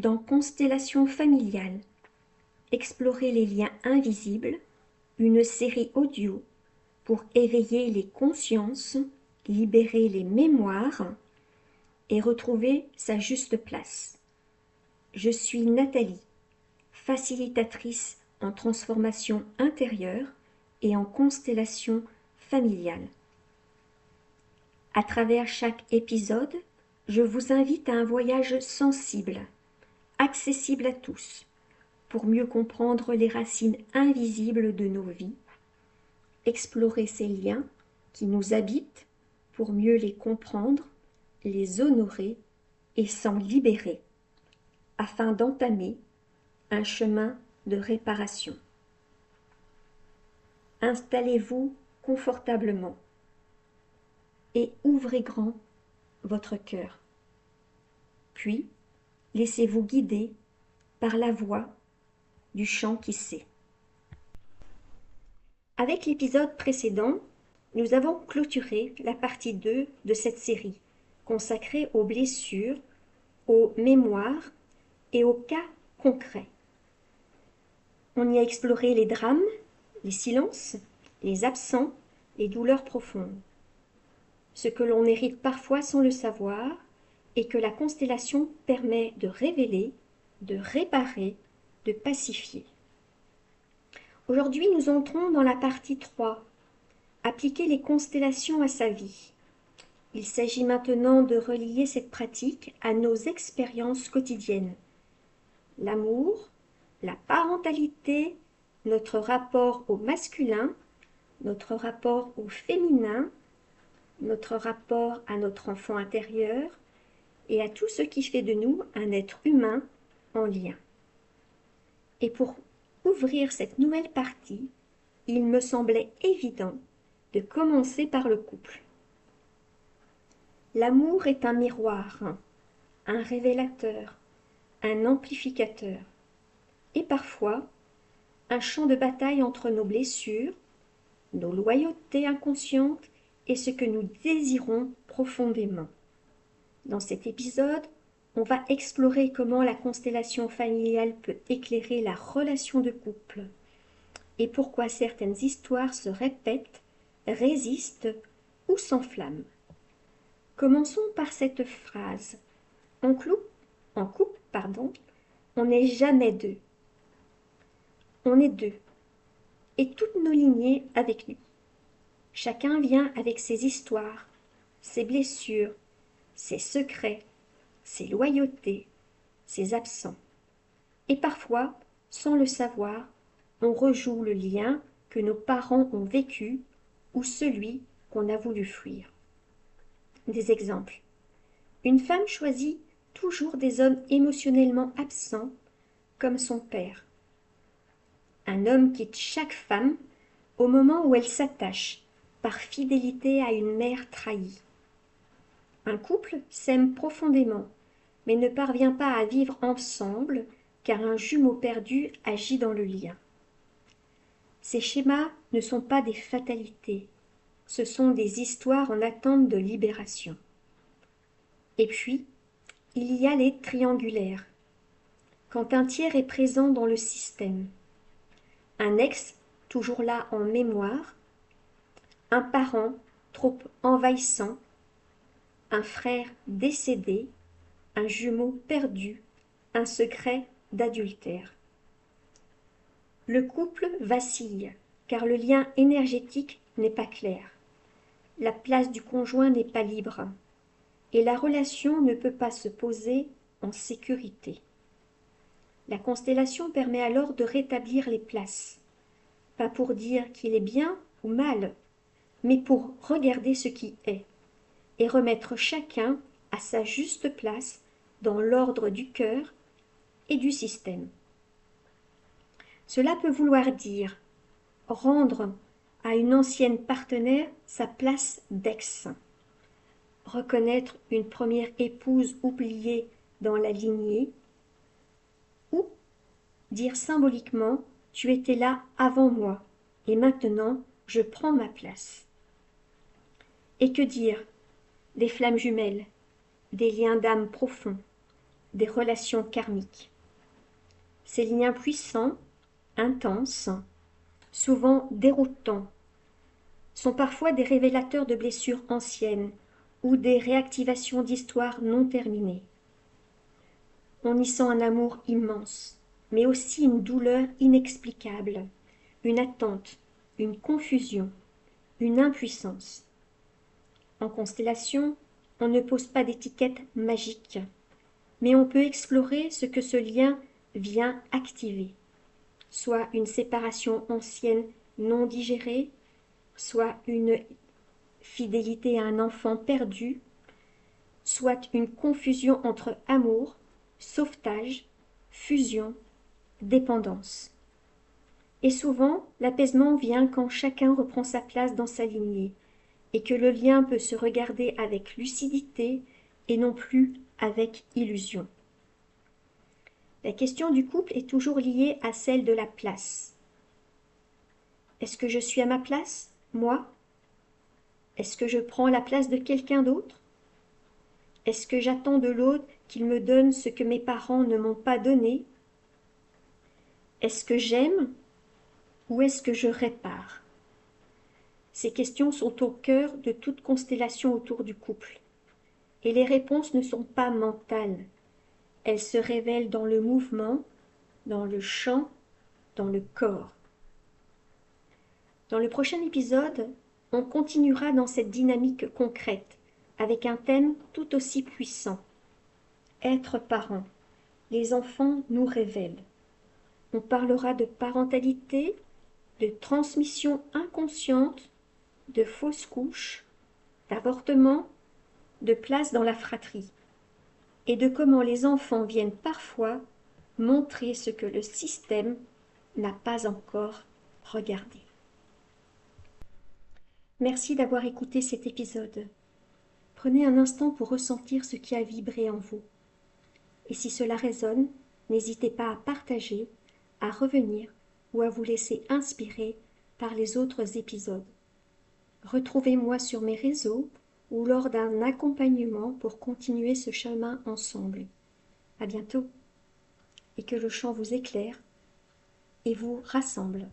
dans Constellation familiale. Explorer les liens invisibles, une série audio pour éveiller les consciences, libérer les mémoires et retrouver sa juste place. Je suis Nathalie, facilitatrice en transformation intérieure et en constellation familiale. À travers chaque épisode, je vous invite à un voyage sensible, accessible à tous, pour mieux comprendre les racines invisibles de nos vies, explorer ces liens qui nous habitent pour mieux les comprendre, les honorer et s'en libérer, afin d'entamer un chemin de réparation. Installez-vous confortablement et ouvrez grand votre cœur. Puis, laissez-vous guider par la voix du chant qui sait. Avec l'épisode précédent, nous avons clôturé la partie 2 de cette série, consacrée aux blessures, aux mémoires et aux cas concrets. On y a exploré les drames, les silences, les absents, les douleurs profondes. Ce que l'on hérite parfois sans le savoir et que la constellation permet de révéler, de réparer, de pacifier. Aujourd'hui, nous entrons dans la partie 3, appliquer les constellations à sa vie. Il s'agit maintenant de relier cette pratique à nos expériences quotidiennes. L'amour, la parentalité, notre rapport au masculin, notre rapport au féminin, notre rapport à notre enfant intérieur et à tout ce qui fait de nous un être humain en lien. Et pour ouvrir cette nouvelle partie, il me semblait évident de commencer par le couple. L'amour est un miroir, un révélateur, un amplificateur, et parfois un champ de bataille entre nos blessures, nos loyautés inconscientes et ce que nous désirons profondément. Dans cet épisode, on va explorer comment la constellation familiale peut éclairer la relation de couple et pourquoi certaines histoires se répètent, résistent ou s'enflamment. Commençons par cette phrase. En couple, on n'est jamais deux. On est deux, et toutes nos lignées avec nous. Chacun vient avec ses histoires, ses blessures, ses secrets, ses loyautés, ses absents. Et parfois, sans le savoir, on rejoue le lien que nos parents ont vécu ou celui qu'on a voulu fuir. Des exemples. Une femme choisit toujours des hommes émotionnellement absents, comme son père. Un homme quitte chaque femme au moment où elle s'attache, par fidélité à une mère trahie. Un couple s'aime profondément, mais ne parvient pas à vivre ensemble car un jumeau perdu agit dans le lien. Ces schémas ne sont pas des fatalités, ce sont des histoires en attente de libération. Et puis, il y a les triangulaires. Quand un tiers est présent dans le système, un ex toujours là en mémoire, un parent trop envahissant, un frère décédé, un jumeau perdu, un secret d'adultère. Le couple vacille, car le lien énergétique n'est pas clair. La place du conjoint n'est pas libre, et la relation ne peut pas se poser en sécurité. La constellation permet alors de rétablir les places, pas pour dire qu'il est bien ou mal, mais pour regarder ce qui est, et remettre chacun à sa juste place dans l'ordre du cœur et du système. Cela peut vouloir dire rendre à une ancienne partenaire sa place d'ex, reconnaître une première épouse oubliée dans la lignée, ou dire symboliquement « tu étais là avant moi, et maintenant je prends ma place ». Et que dire des flammes jumelles, des liens d'âme profonds, des relations karmiques. Ces liens puissants, intenses, souvent déroutants, sont parfois des révélateurs de blessures anciennes ou des réactivations d'histoires non terminées. On y sent un amour immense, mais aussi une douleur inexplicable, une attente, une confusion, une impuissance. En constellation, on ne pose pas d'étiquette magique, mais on peut explorer ce que ce lien vient activer, soit une séparation ancienne non digérée, soit une fidélité à un enfant perdu, soit une confusion entre amour, sauvetage, fusion, dépendance. Et souvent, l'apaisement vient quand chacun reprend sa place dans sa lignée, et que le lien peut se regarder avec lucidité et non plus avec illusion. La question du couple est toujours liée à celle de la place. Est-ce que je suis à ma place, moi? Est-ce que je prends la place de quelqu'un d'autre? Est-ce que j'attends de l'autre qu'il me donne ce que mes parents ne m'ont pas donné? Est-ce que j'aime ou est-ce que je répare? Ces questions sont au cœur de toute constellation autour du couple. Et les réponses ne sont pas mentales. Elles se révèlent dans le mouvement, dans le chant, dans le corps. Dans le prochain épisode, on continuera dans cette dynamique concrète, avec un thème tout aussi puissant. Être parent. Les enfants nous révèlent. On parlera de parentalité, de transmission inconsciente, de fausses couches, d'avortement, de place dans la fratrie, et de comment les enfants viennent parfois montrer ce que le système n'a pas encore regardé. Merci d'avoir écouté cet épisode. Prenez un instant pour ressentir ce qui a vibré en vous. Et si cela résonne, n'hésitez pas à partager, à revenir ou à vous laisser inspirer par les autres épisodes. Retrouvez-moi sur mes réseaux ou lors d'un accompagnement pour continuer ce chemin ensemble. À bientôt, et que le chant vous éclaire et vous rassemble.